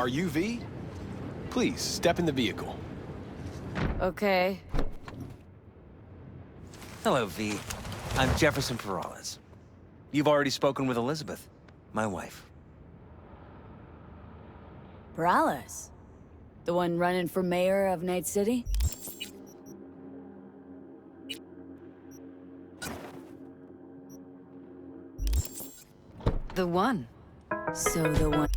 Are you V? Please, step in the vehicle. Okay. Hello, V. I'm Jefferson Peralez. You've already spoken with Elizabeth, my wife. Peralez? The one running for mayor of Night City? The one. So the one...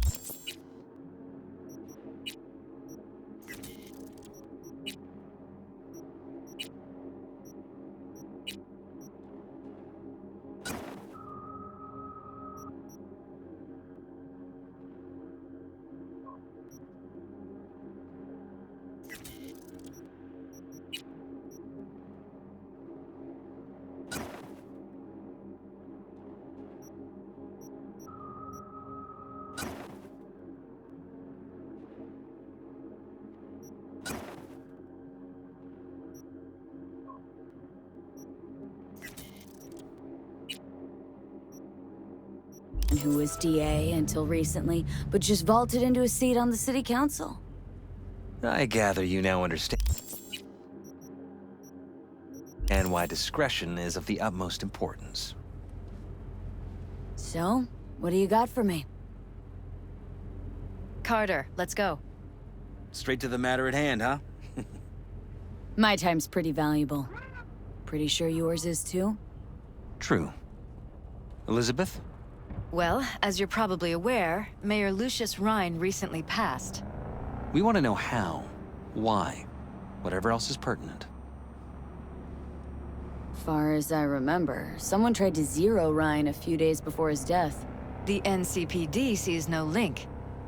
who was DA until recently, but just vaulted into a seat on the city council. I gather you now understand. And why discretion is of the utmost importance. So, what do you got for me? Carter, let's go. Straight to the matter at hand, huh? My time's pretty valuable. Pretty sure yours is too? True. Elizabeth? Well, as you're probably aware, Mayor Lucius Rhine recently passed. We want to know how, why, whatever else is pertinent. Far as I remember, someone tried to zero Ryan a few days before his death. The NCPD sees no link.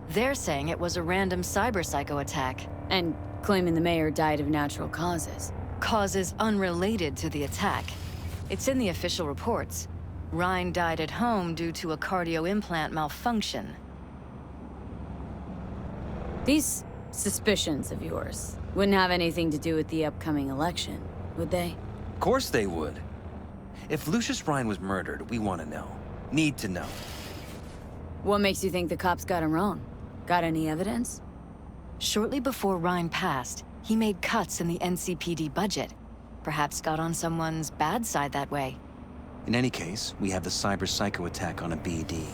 They're saying it was a random cyber-psycho attack. And claiming the mayor died of natural causes. Causes unrelated to the attack. It's in the official reports. Rhine died at home due to a cardio implant malfunction. These suspicions of yours wouldn't have anything to do with the upcoming election, would they? Of course they would. If Lucius Rhine was murdered, we want to know. Need to know. What makes you think the cops got him wrong? Got any evidence? Shortly before Rhine passed, he made cuts in the NCPD budget. Perhaps got on someone's bad side that way. In any case, we have the cyber-psycho attack on a BD.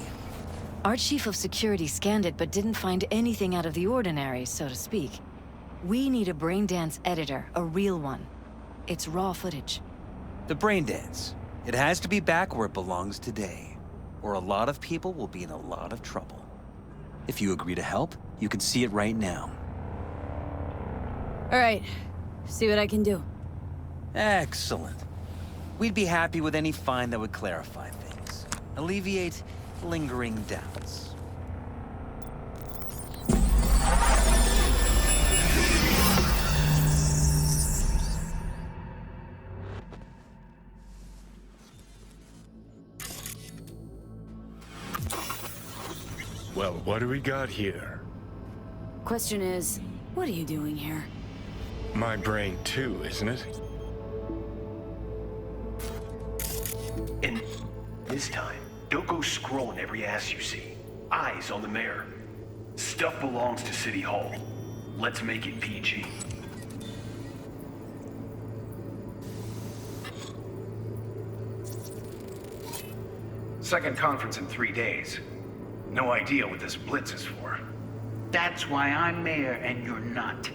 Our chief of security scanned it but didn't find anything out of the ordinary, so to speak. We need a braindance editor, a real one. It's raw footage. The brain dance. It has to be back where it belongs today, or a lot of people will be in a lot of trouble. If you agree to help, you can see it right now. All right, see what I can do. Excellent. We'd be happy with any find that would clarify things, alleviate lingering doubts. Well, what do we got here? Question is, what are you doing here? My brain too, isn't it? And this time, don't go scrolling every ass you see. Eyes on the mayor. Stuff belongs to City Hall. Let's make it PG. Second conference in 3 days. No idea what this blitz is for. That's why I'm mayor and you're not.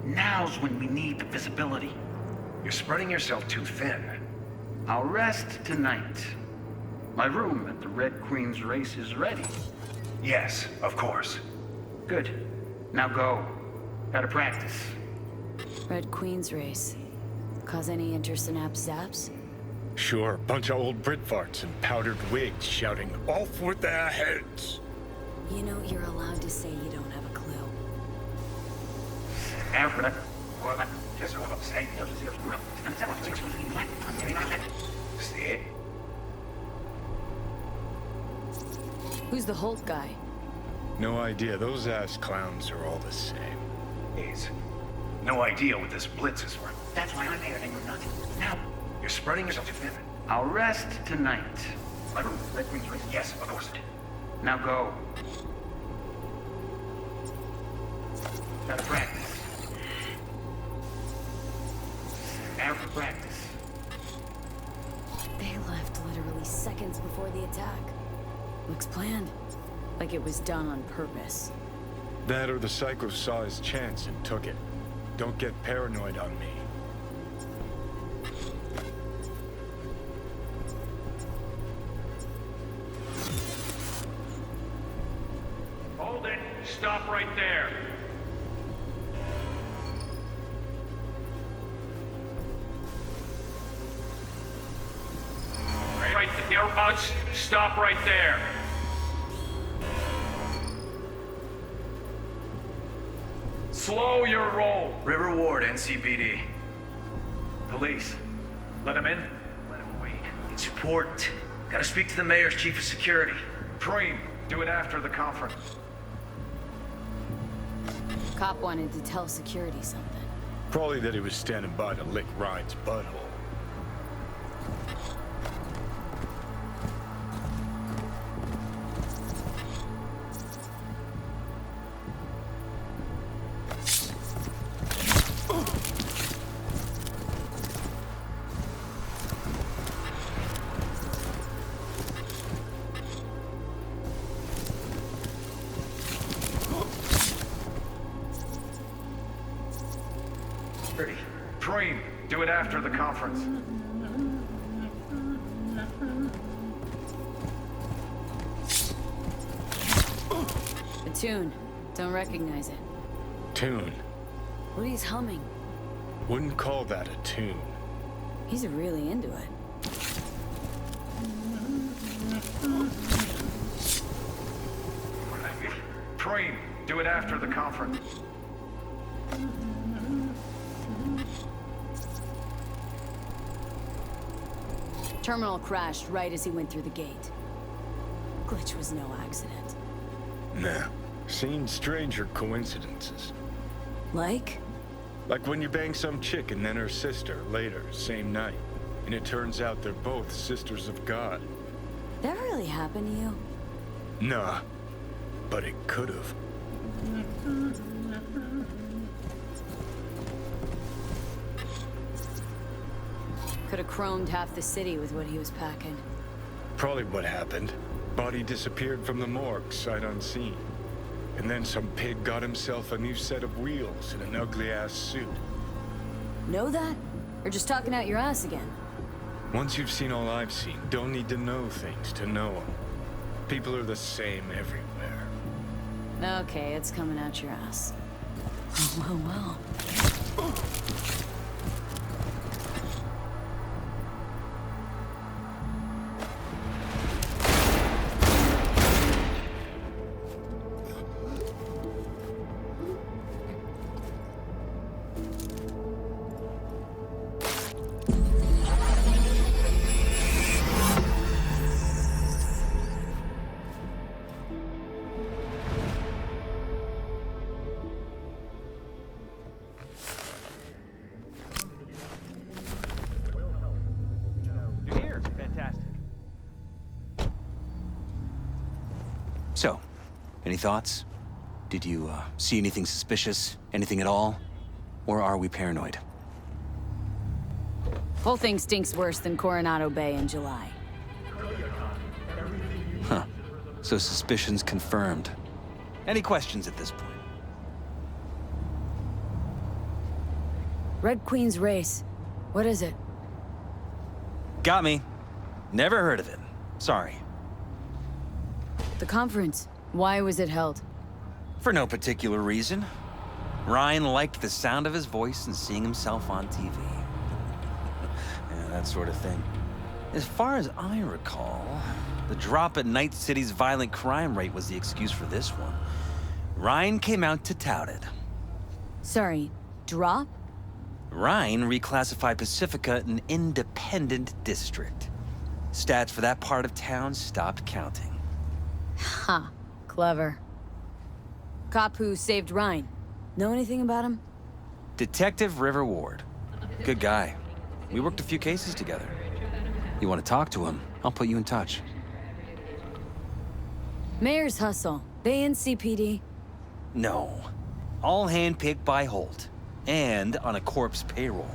Now's when we need the visibility. You're spreading yourself too thin. I'll rest tonight. My room at the Red Queen's race is ready. Yes, of course. Good. Now go. Gotta practice. Red Queen's race. Cause any intersynapse zaps? Sure, bunch of old Brit farts in powdered wigs shouting, "Off with their heads!" You know you're allowed to say you don't have a clue. Who's the Holt guy? No idea, those ass clowns are all the same. Please. No idea what this blitz is for. That's why I'm mayor and you're not. Now, You're spreading yourself too thin. I'll rest tonight. My room, Red Queen's race. Yes, of course. Now go. Gotta practice. After practice. They left literally seconds before the attack. Looks planned. Like it was done on purpose. That or the Psycho saw his chance and took it. Don't get paranoid on me. Hold it. Stop right there. Right there, us. Stop right there. Slow your roll. River Ward, NCPD. Police. Let him in. Let him wait. It's important. Gotta speak to the mayor's chief of security. Preem, do it after the conference. Cop wanted to tell security something. Probably that he was standing by to lick Ryan's butthole. Preem, do it after the conference. A tune. Don't recognize it. Tune. What he's humming. Wouldn't call that a tune. He's really into it. Preem, do it after the conference. Terminal crashed right as he went through the gate. Glitch was no accident. Nah. Seen stranger coincidences. Like? Like when you bang some chick and then her sister later, same night. And it turns out they're both sisters of God. That really happened to you? Nah. But it could've. Could have chromed half the city with what he was packing. Probably what happened. Body disappeared from the morgue, sight unseen. And then some pig got himself a new set of wheels and an ugly-ass suit. Know that? Or just talking out your ass again? Once you've seen all I've seen, don't need to know things to know them. People are the same everywhere. Okay, it's coming out your ass. Well. So, any thoughts? Did you see anything suspicious? Anything at all? Or are we paranoid? Whole thing stinks worse than Coronado Bay in July. Huh. So suspicions confirmed. Any questions at this point? Red Queen's race. What is it? Got me. Never heard of it. Sorry. The conference. Why was it held? For no particular reason. Ryan liked the sound of his voice and seeing himself on TV. Yeah, that sort of thing. As far as I recall, the drop at Night City's violent crime rate was the excuse for this one. Ryan came out to tout it. Sorry, drop? Ryan reclassified Pacifica an independent district. Stats for that part of town stopped counting. Ha, clever. Cop who saved Ryan. Know anything about him? Detective River Ward. Good guy. We worked a few cases together. You want to talk to him, I'll put you in touch. Mayor's hustle. They in CPD? No. all handpicked by Holt, and on a corpse payroll.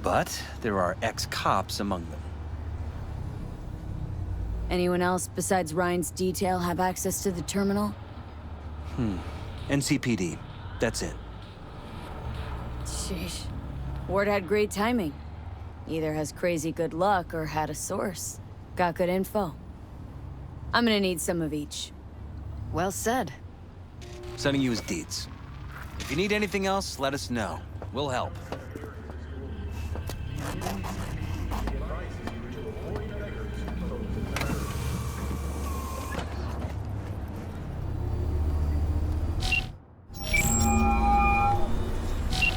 But there are ex-cops among them. Anyone else besides Ryan's detail have access to the terminal? NCPD, that's it. Sheesh. Ward had great timing. Either has crazy good luck or had a source. Got good info. I'm gonna need some of each. Well said. Sending you his deeds. If you need anything else, let us know. We'll help.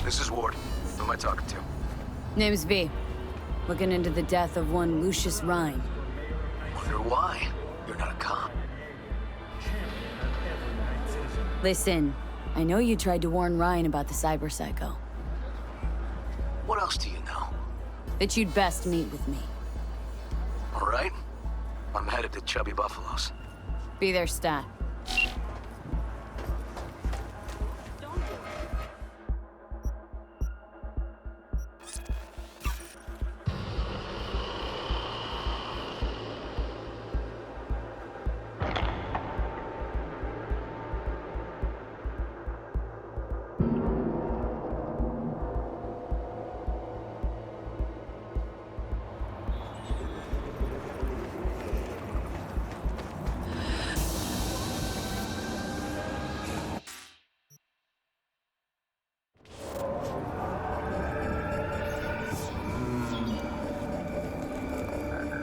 This is Ward. Who am I talking to? Name's V. Looking into the death of one Lucius Ryan. Wonder why? You're not a cop. Listen, I know you tried to warn Ryan about the cyber psycho. What else do you know? That you'd best meet with me. All right. I'm headed to Chubby Buffalo's. Be there, stat.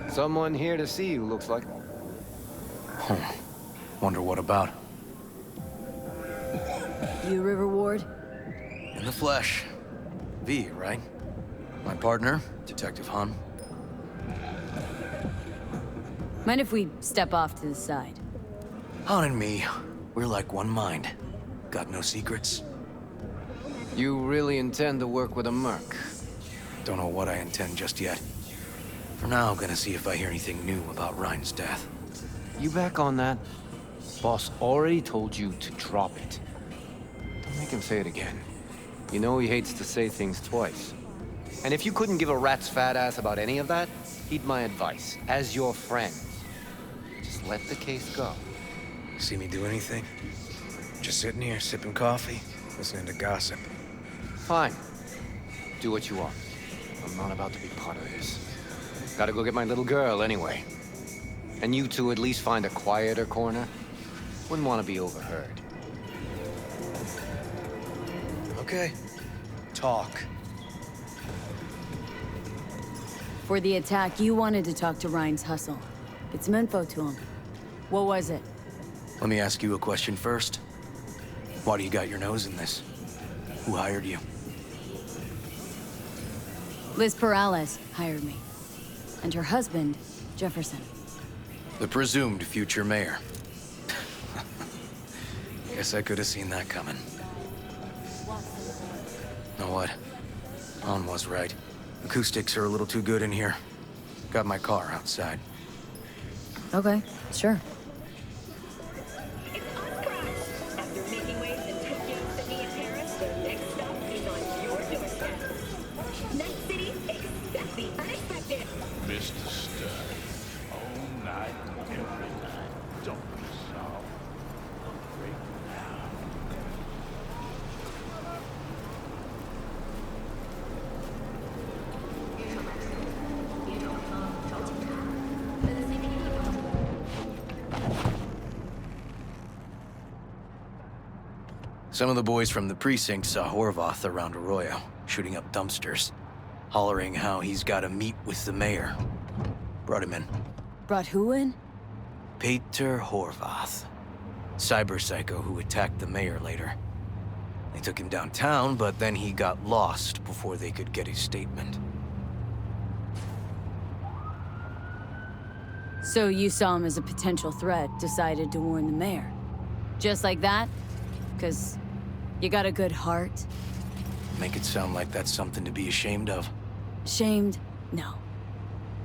Someone here to see you, looks like. Wonder what about? You River Ward? In the flesh. V, right? My partner, Detective Han. Mind if we step off to the side? Han and me, we're like one mind. Got no secrets. You really intend to work with a merc? Don't know what I intend just yet. For now, I'm gonna see if I hear anything new about Ryan's death. You back on that? Boss already told you to drop it. Don't make him say it again. You know he hates to say things twice. And if you couldn't give a rat's fat ass about any of that, heed my advice, as your friend. Just let the case go. See me do anything? Just sitting here, sipping coffee, listening to gossip. Fine. Do what you want. I'm not about to be part of this. Gotta go get my little girl anyway. And you two at least find a quieter corner. Wouldn't want to be overheard. Okay. Talk. For the attack, you wanted to talk to Ryan's hustle. Get some info to him. What was it? Let me ask you a question first. Why do you got your nose in this? Who hired you? Liz Perales hired me. And her husband, Jefferson. The presumed future mayor. Guess I could have seen that coming. Know what? Han was right. Acoustics are a little too good in here. Got my car outside. Okay, sure. After making waves in Tokyo, Sydney, and Paris, the next stop is on your doorstep. Night City, expect the unexpected. Mr. Stern, all night, every night, don't be soft. Break down. Some of the boys from the precinct saw Horvath around Arroyo, shooting up dumpsters, hollering how he's got to meet with the mayor. Brought him in. Brought who in? Peter Horvath. Cyber psycho who attacked the mayor later. They took him downtown, but then he got lost before they could get his statement. So you saw him as a potential threat, decided to warn the mayor. Just like that? 'Cause you got a good heart? Make it sound like that's something to be ashamed of. Shamed? No.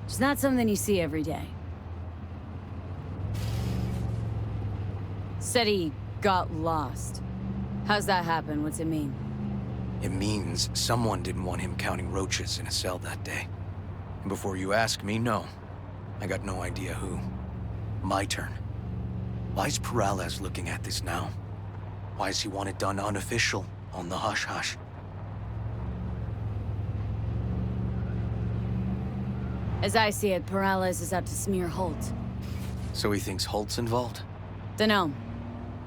It's not something you see every day. Said he got lost. How's that happen? What's it mean? It means someone didn't want him counting roaches in a cell that day. And before you ask me, no. I got no idea who. My turn. Why's Peralez looking at this now? Why does he want it done unofficial, on the hush-hush? As I see it, Peralez is out to smear Holt. So he thinks Holt's involved? Dunno.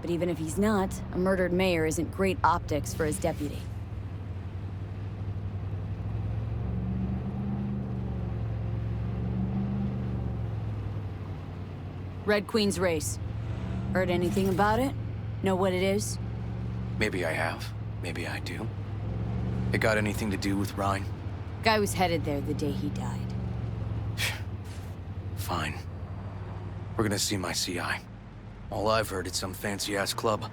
But even if he's not, a murdered mayor isn't great optics for his deputy. Red Queen's race. Heard anything about it? Know what it is? Maybe I have. Maybe I do. It got anything to do with Ryan? Guy was headed there the day he died. Fine. We're gonna see my CI. All I've heard is some fancy-ass club.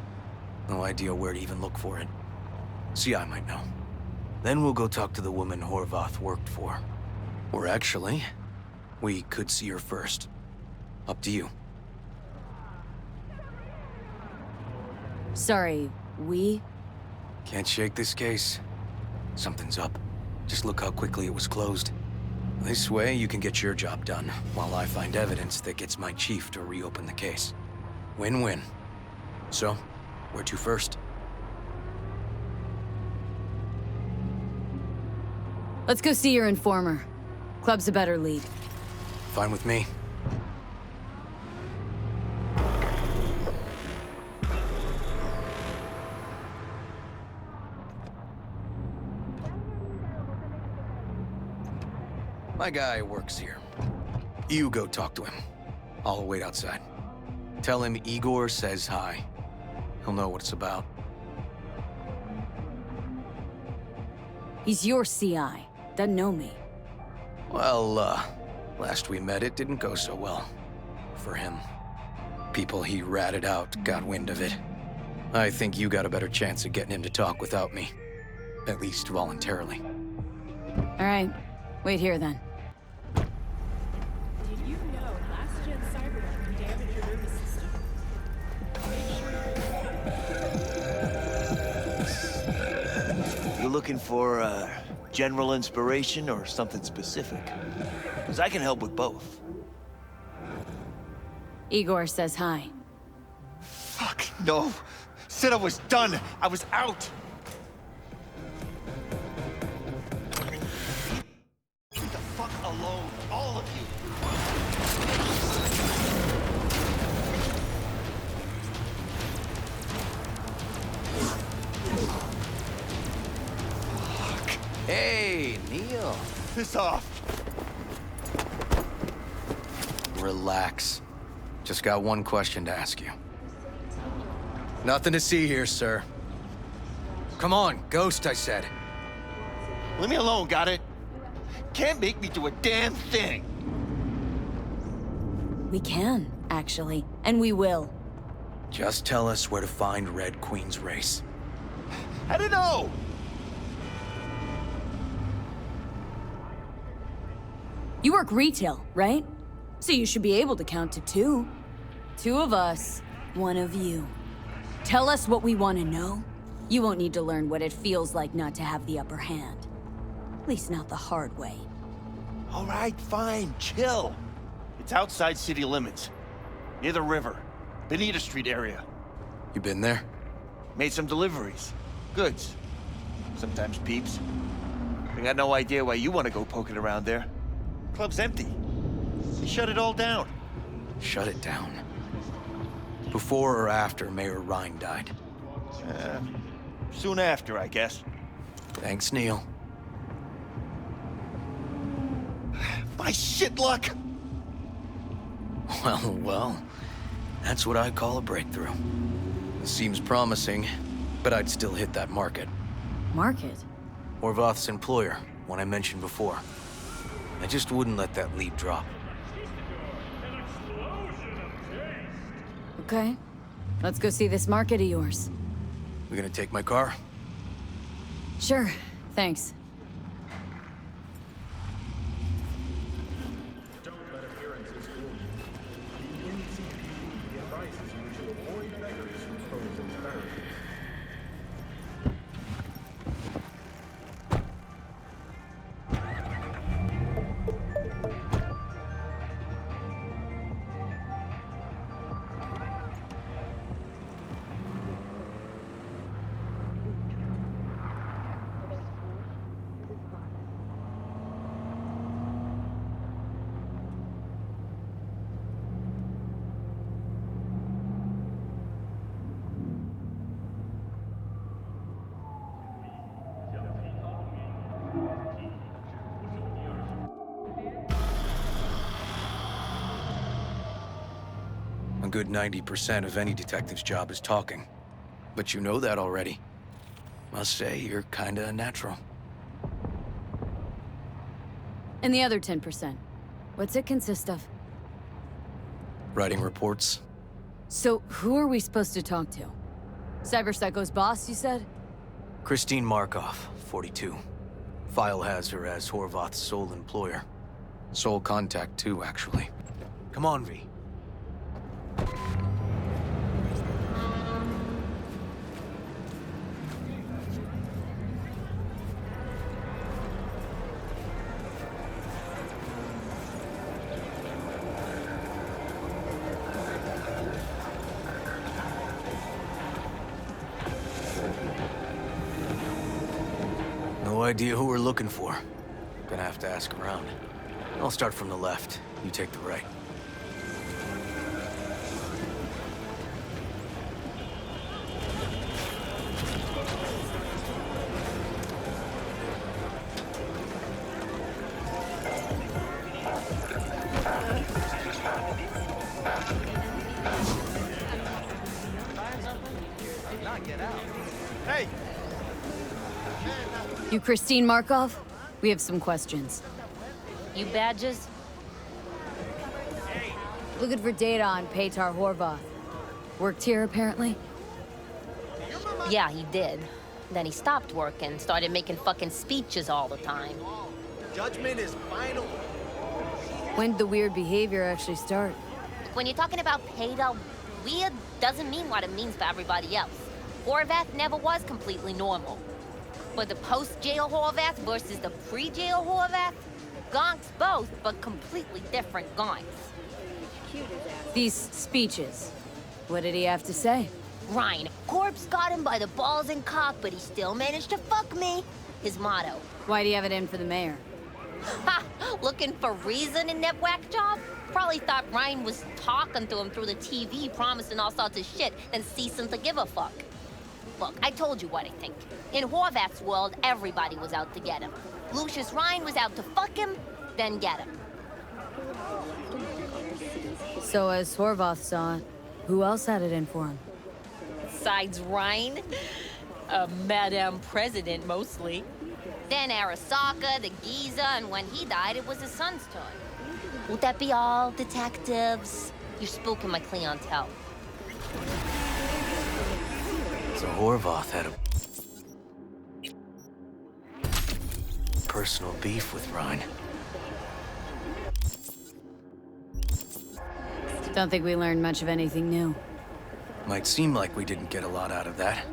No idea where to even look for it. CI might know. Then we'll go talk to the woman Horvath worked for. Or actually, we could see her first. Up to you. Sorry, we? Can't shake this case. Something's up. Just look how quickly it was closed. This way, you can get your job done, while I find evidence that gets my chief to reopen the case. Win-win. So, where to first? Let's go see your informer. Club's a better lead. Fine with me. My guy works here. You go talk to him. I'll wait outside. Tell him Igor says hi. He'll know what it's about. He's your CI. Doesn't know me. Well, last we met, it didn't go so well. For him. People he ratted out got wind of it. I think you got a better chance of getting him to talk without me. At least voluntarily. All right. Wait here, then. Did you know last-gen Cyberpunk damaged your nervous system? You looking for general inspiration or something specific? Because I can help with both. Igor says hi. Fuck, no. Said I was done. I was out. Leave the fuck alone, all of you. Hey, Neil. Piss off. Relax. Just got one question to ask you. Nothing to see here, sir. Come on, Ghost, I said. Leave me alone, got it? Can't make me do a damn thing. We can, actually. And we will. Just tell us where to find Red Queen's race. I don't know. You work retail, right? So you should be able to count to 2. 2 of us, 1 of you. Tell us what we want to know. You won't need to learn what it feels like not to have the upper hand. At least not the hard way. All right, fine, chill. It's outside city limits. Near the river. Benita Street area. You been there? Made some deliveries. Goods. Sometimes peeps. I got no idea why you want to go poking around there. Club's empty. They shut it all down. Shut it down. Before or after Mayor Ryan died? Soon after, I guess. Thanks, Neil. My shit luck! Well, that's what I call a breakthrough. It seems promising, but I'd still hit that market. Market? Horvath's employer, one I mentioned before. I just wouldn't let that lead drop. Okay. Let's go see this market of yours. We gonna take my car? Sure. Thanks. Don't let appearances fool you. The NCPD advises you to avoid beggars who pose as barriers. A good 90% of any detective's job is talking. But you know that already. Must say, you're kinda a natural. And the other 10%, what's it consist of? Writing reports. So, who are we supposed to talk to? Cyberpsycho's boss, you said? Christine Markov, 42. File has her as Horvath's sole employer. Sole contact, too, actually. Come on, V. No idea who we're looking for. Gonna have to ask around. I'll start from the left. You take the right. Hey! You Christine Markov? We have some questions. You badges? Looking for data on Petar Horvath. Worked here, apparently? Yeah, he did. Then he stopped working, started making fucking speeches all the time. Judgment is final. When did the weird behavior actually start? Look, when you're talking about Petar, weird doesn't mean what it means for everybody else. Horvath never was completely normal. But the post-jail Horvath versus the pre-jail Horvath? Gonks both, but completely different gonks. These speeches. What did he have to say? Ryan, corpse got him by the balls and cock, but he still managed to fuck me. His motto. Why'd he have it in for the mayor? Ha! Looking for reason in that whack job? Probably thought Ryan was talking to him through the TV, promising all sorts of shit, and ceasing to give a fuck. Look, I told you what I think. In Horvath's world, everybody was out to get him. Lucius Ryan was out to fuck him, then get him. So as Horvath saw it, who else had it in for him? Besides Ryan, a Madame President mostly. Then Arasaka, the Giza, and when he died, it was his son's turn. Would that be all, detectives? You're spooking my clientele. So Horvath had a personal beef with Ryan. Don't think we learned much of anything new. Might seem like we didn't get a lot out of that.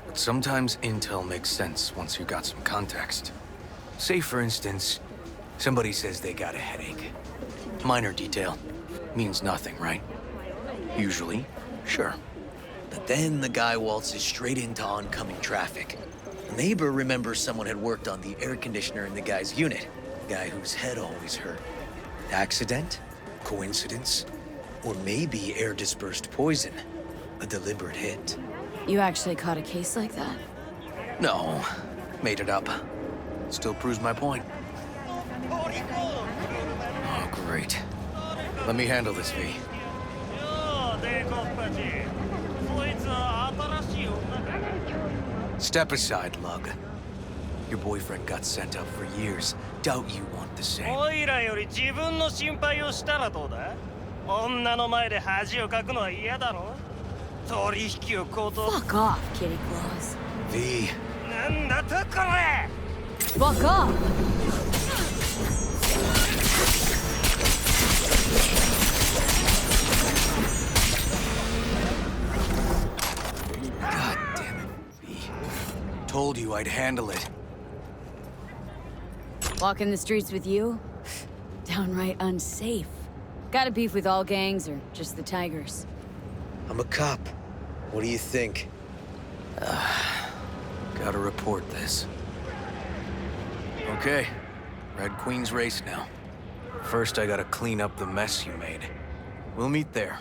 But sometimes intel makes sense once you got some context. Say, for instance, somebody says they got a headache. Minor detail. Means nothing, right? Usually, sure. But then the guy waltzes straight into oncoming traffic. A neighbor remembers someone had worked on the air conditioner in the guy's unit. The guy whose head always hurt. Accident? Coincidence? Or maybe air-dispersed poison. A deliberate hit. You actually caught a case like that? No, made it up. Still proves my point. Oh, great. Let me handle this, V. Step aside, Lug. Your boyfriend got sent up for years. Doubt you want the same. おいらより自分の心配をしたらどうだ女の前で恥をかくのは嫌だろ取引をこと Fuck off, kitty claws. V. なんだとこれ Fuck off! God damn it, V. Told you I'd handle it. Walking the streets with you? Downright unsafe. Got a beef with all gangs or just the Tigers? I'm a cop. What do you think? Gotta report this. Okay, Red Queen's race now. First, I gotta clean up the mess you made. We'll meet there.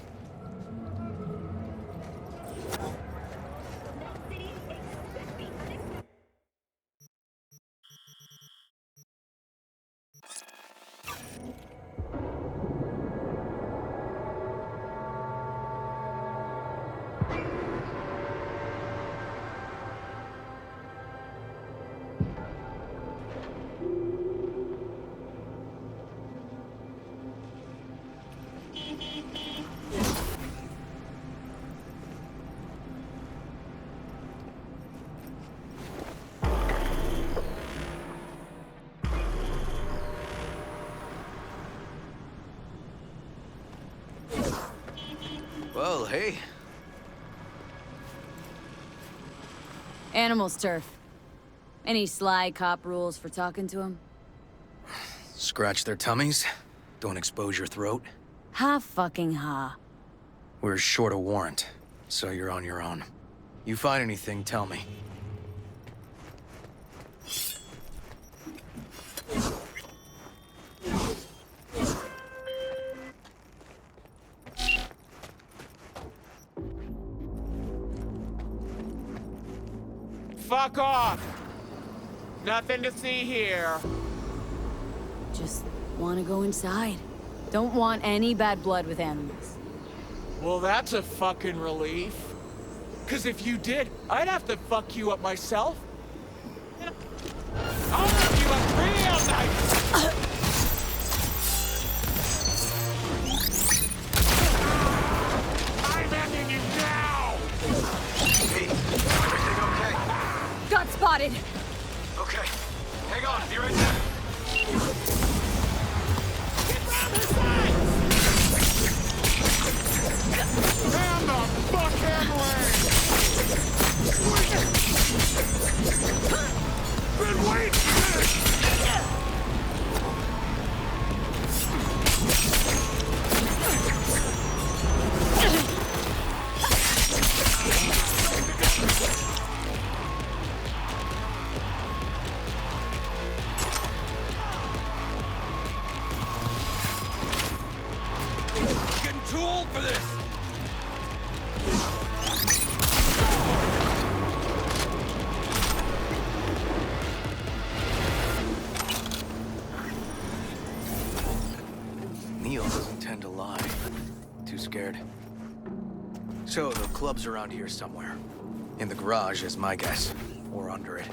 Well, hey. Animals turf. Any sly cop rules for talking to him? Scratch their tummies. Don't expose your throat. Ha fucking ha. We're short a warrant, so you're on your own. You find anything, tell me. Fuck off! Nothing to see here. Just want to go inside. Don't want any bad blood with animals. Well, that's a fucking relief. 'Cause if you did, I'd have to fuck you up myself. I'll give you a real nice... I'm ending you now! Hey, everything okay? Got spotted! Okay. Hang on, be right there. Get round his side! And the fucking way! Been waiting for this! Getting too old for this! Neil doesn't tend to lie. Too scared. So, the club's around here somewhere. In the garage is my guess. Or under it.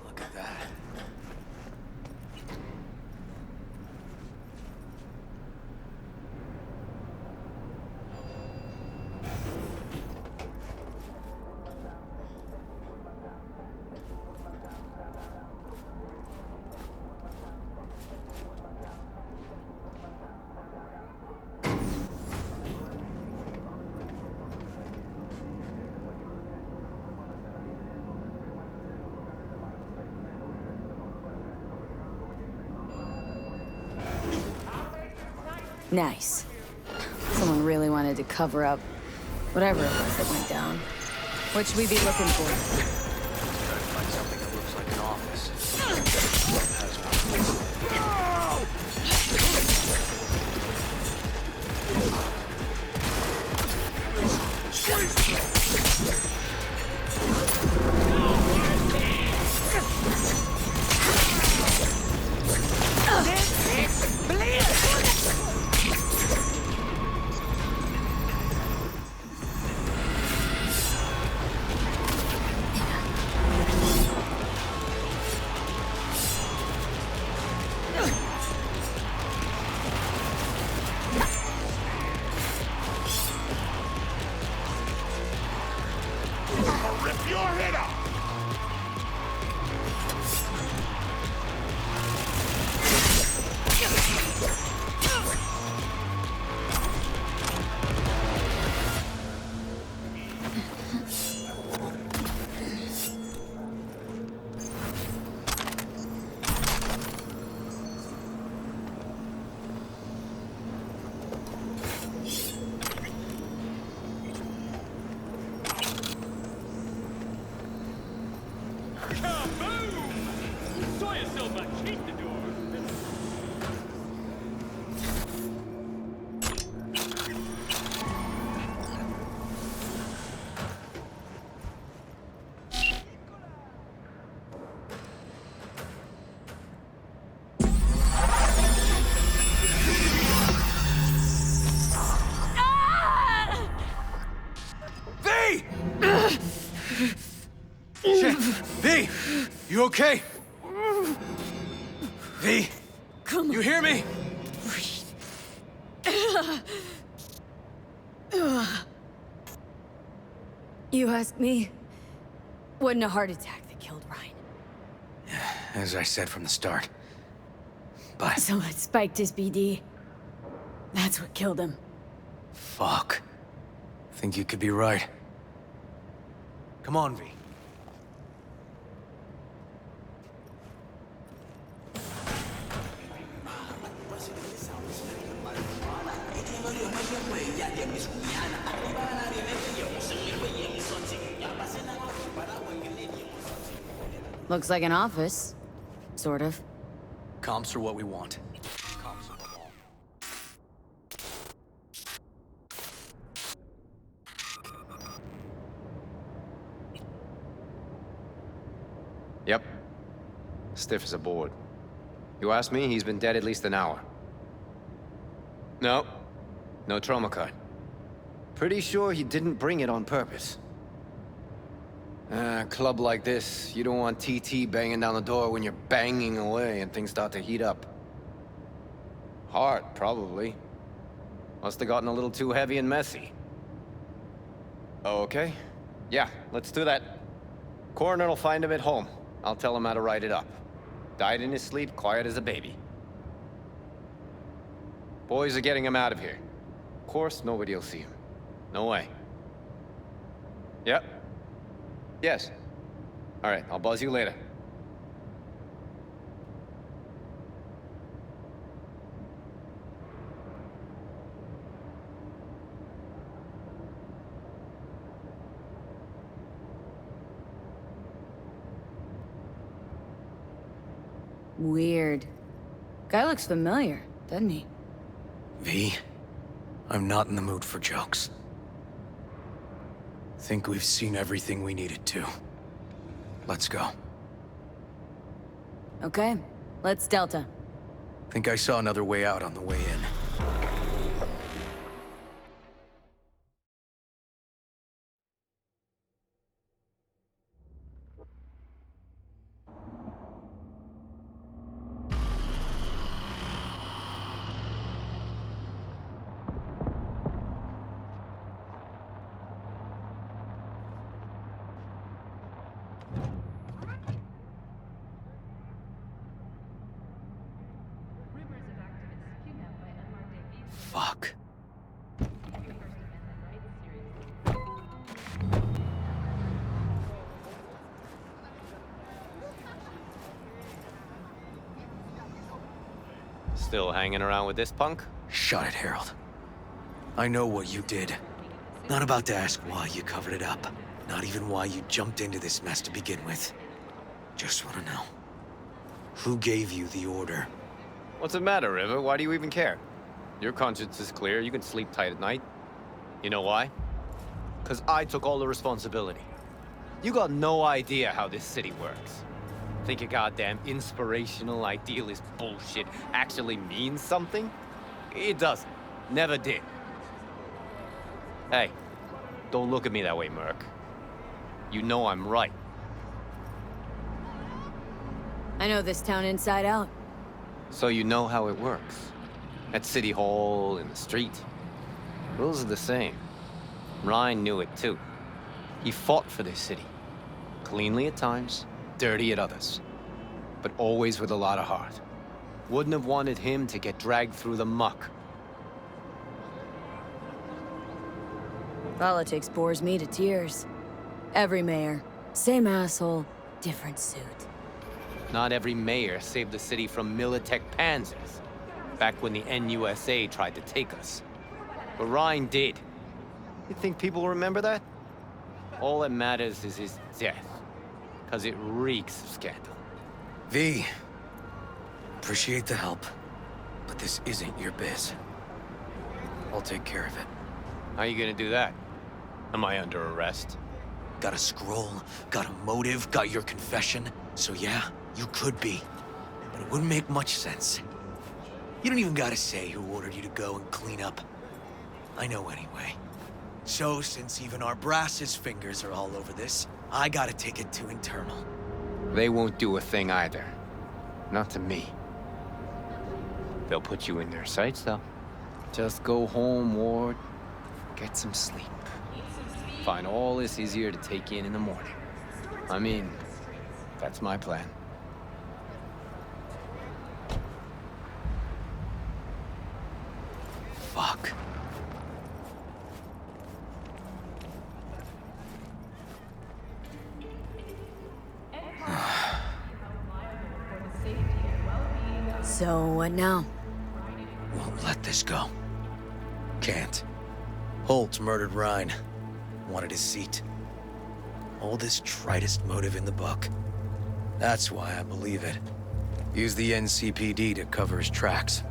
Look at that. Nice. Someone really wanted to cover up whatever it was that went down. What should we be looking for? Try to find something that looks like an office. Ugh. okay? V? Come on. You hear me? You ask me? Wasn't a heart attack that killed Ryan. As I said from the start. But... So it spiked his BD. That's what killed him. Fuck. Think you could be right. Come on, V. Looks like an office. Sort of. Comps are what we want. Comps are the law. Yep. Stiff as a board. You ask me, he's been dead at least an hour. No. No trauma card. Pretty sure he didn't bring it on purpose. A club like this, you don't want TT banging down the door when you're banging away and things start to heat up. Heart, probably. Must have gotten a little too heavy and messy. Okay. Yeah, let's do that. Coroner will find him at home. I'll tell him how to write it up. Died in his sleep, quiet as a baby. Boys are getting him out of here. Of course, nobody'll see him. No way. Yep. Yes. All right, I'll buzz you later. Weird. Guy looks familiar, doesn't he? V, I'm not in the mood for jokes. Think we've seen everything we needed to. Let's go. Okay, let's Delta. Think I saw another way out on the way in. Fuck. Still hanging around with this punk? Shut it, Harold. I know what you did. Not about to ask why you covered it up. Not even why you jumped into this mess to begin with. Just want to know. Who gave you the order? What's the matter, River? Why do you even care? Your conscience is clear. You can sleep tight at night. You know why? Because I took all the responsibility. You got no idea how this city works. Think your goddamn inspirational, idealist bullshit actually means something? It doesn't. Never did. Hey, don't look at me that way, Merc. You know I'm right. I know this town inside out. So you know how it works. At City Hall, in the street. Rules are the same. Ryan knew it too. He fought for this city. Cleanly at times, dirty at others. But always with a lot of heart. Wouldn't have wanted him to get dragged through the muck. Politics bores me to tears. Every mayor, same asshole, different suit. Not every mayor saved the city from Militech panzers. Back when the NUSA tried to take us. But Ryan did. You think people remember that? All that matters is his death. Because it reeks of scandal. V, appreciate the help, but this isn't your biz. I'll take care of it. How you gonna do that? Am I under arrest? Got a scroll, got a motive, got your confession. So yeah, you could be. But it wouldn't make much sense. You don't even gotta say who ordered you to go and clean up. I know anyway. So, since even our brass's fingers are all over this, I gotta take it to internal. They won't do a thing either. Not to me. They'll put you in their sights, though. Just go home, Ward. Get some sleep. Find all this easier to take in the morning. I mean, that's my plan. Fuck. So, what now? Won't let this go. Can't. Holt murdered Rhine. Wanted his seat. Oldest, tritest motive in the book. That's why I believe it. Use the NCPD to cover his tracks.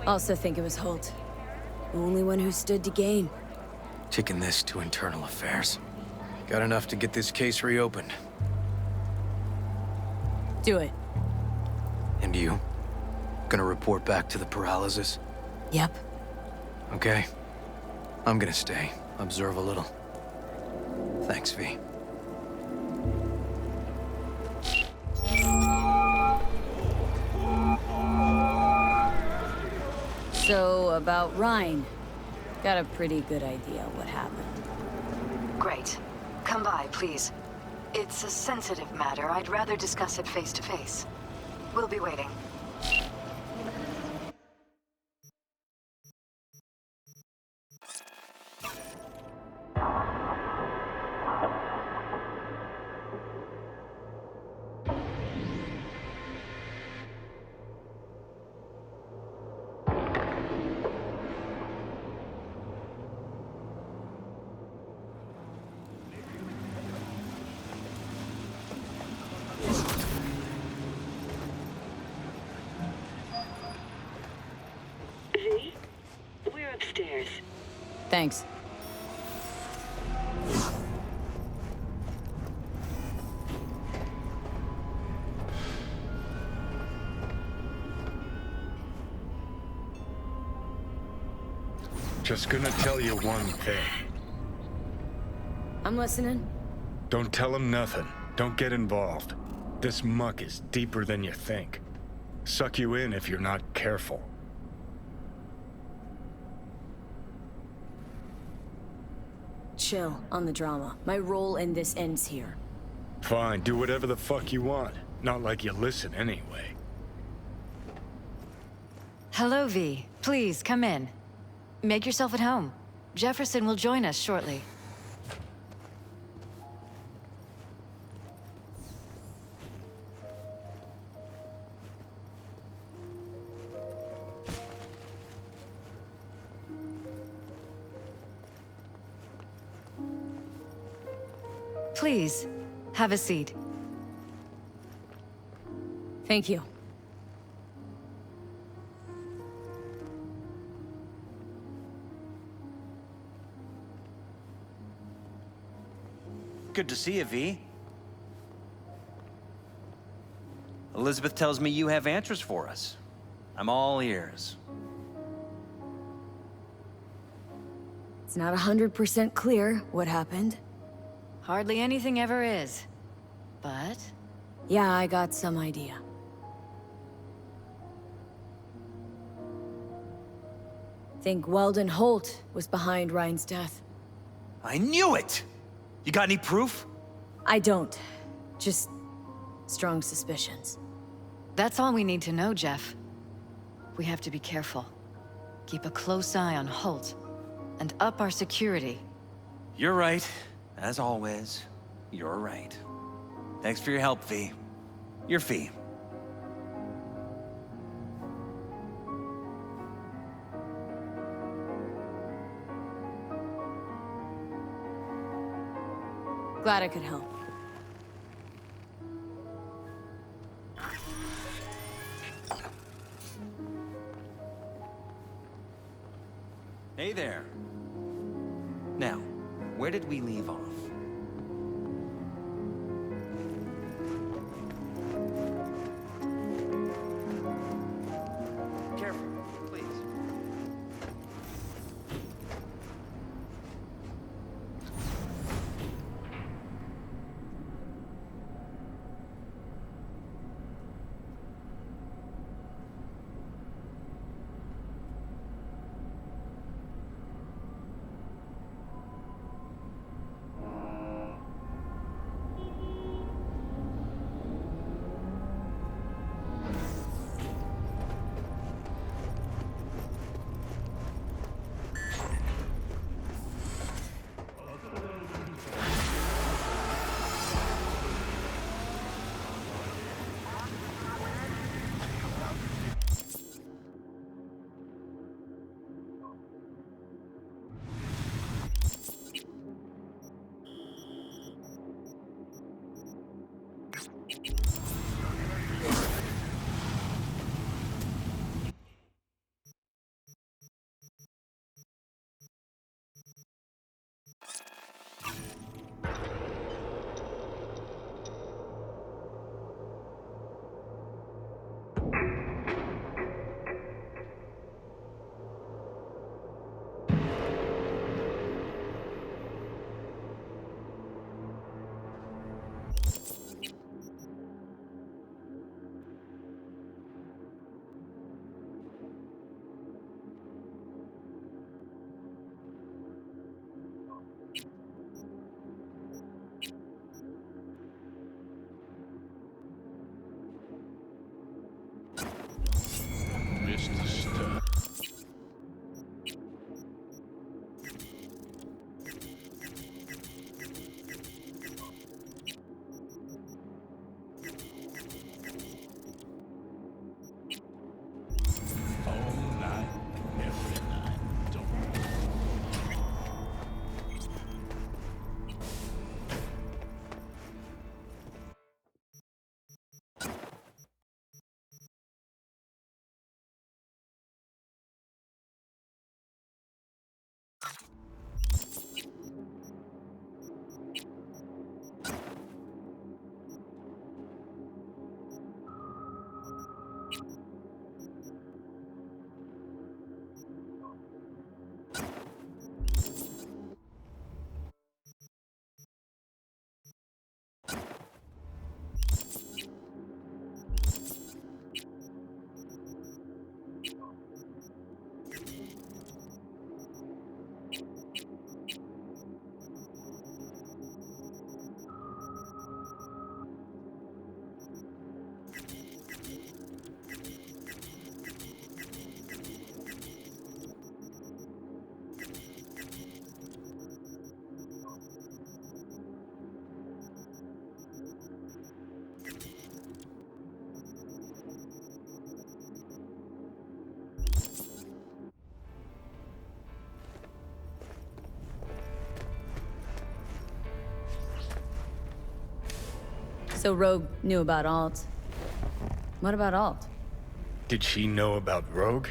Also think it was Holt. The only one who stood to gain. Kicking this to internal affairs. Got enough to get this case reopened. Do it. And you? Gonna report back to the paralysis? Yep. Okay. I'm gonna stay. Observe a little. Thanks, V. So, about Rhine. Got a pretty good idea what happened. Great. Come by, please. It's a sensitive matter. I'd rather discuss it face to face. We'll be waiting. V, we're upstairs. Thanks. Just gonna tell you one thing. I'm listening. Don't tell him nothing. Don't get involved. This muck is deeper than you think. Suck you in if you're not careful. Chill on the drama. My role in this ends here. Fine, do whatever the fuck you want. Not like you listen anyway. Hello, V. Please, come in. Make yourself at home. Jefferson will join us shortly. Please, have a seat. Thank you. Good to see you, V. Elizabeth tells me you have answers for us. I'm all ears. It's not 100% clear what happened. Hardly anything ever is. But... yeah, I got some idea. Think Weldon Holt was behind Ryan's death. I knew it! You got any proof? I don't. Just strong suspicions. that's all we need to know, Jeff. We have to be careful. Keep a close eye on Holt. And up our security. You're right. As always, you're right. Thanks for your help, V. Your fee. Glad I could help. Hey there. Now, where did we leave off? Careful, please. So Rogue knew about Alt. What about Alt? Did she know about Rogue?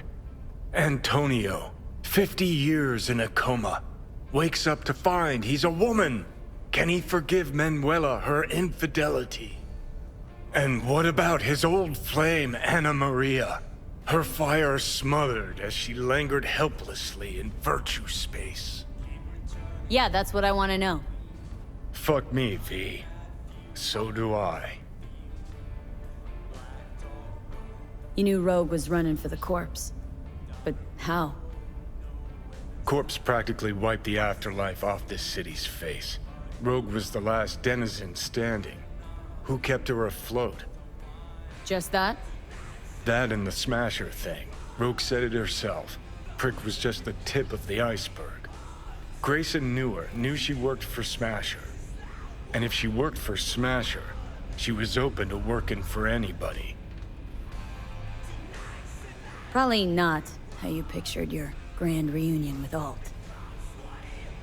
Antonio, 50 years in a coma. Wakes up to find he's a woman. Can he forgive Manuela her infidelity? And what about his old flame, Anna Maria? Her fire smothered as she lingered helplessly in virtue space. Yeah, that's what I want to know. Fuck me, V. So do I. You knew Rogue was running for the corpse. But how? Corpse practically wiped the afterlife off this city's face. Rogue was the last denizen standing. Who kept her afloat? Just that? That and the Smasher thing. Rogue said it herself. Prick was just the tip of the iceberg. Grayson knew her, knew she worked for Smasher. And if she worked for Smasher, she was open to working for anybody. Probably not how you pictured your grand reunion with Alt.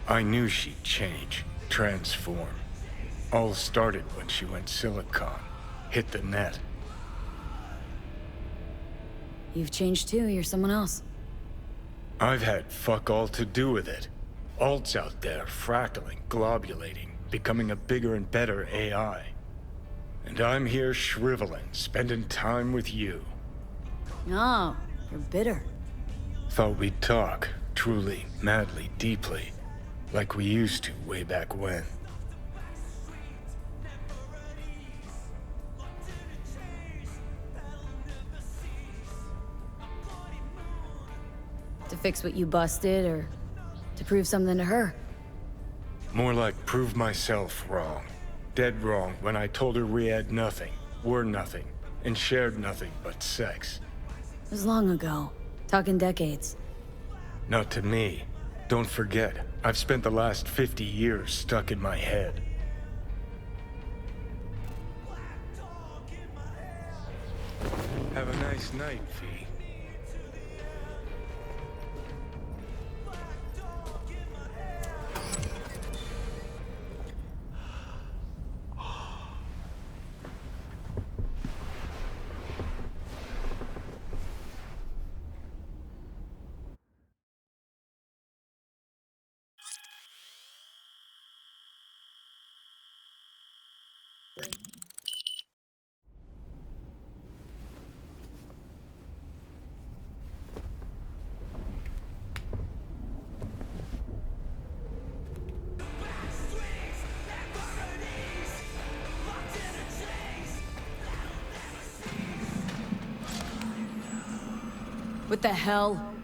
I knew she'd change, transform. All started when she went Silicon, hit the net. You've changed too, you're someone else. I've had fuck all to do with it. Alt's out there, fractaling, globulating, becoming a bigger and better AI. And I'm here shriveling, spending time with you. Oh, you're bitter. Thought we'd talk, truly, madly, deeply, like we used to way back when. To fix what you busted, or to prove something to her? More like prove myself wrong. Dead wrong when I told her we had nothing, were nothing, and shared nothing but sex. It was long ago. Talking decades. Not to me. Don't forget, I've spent the last 50 years stuck in my head. Have a nice night, V. What the hell?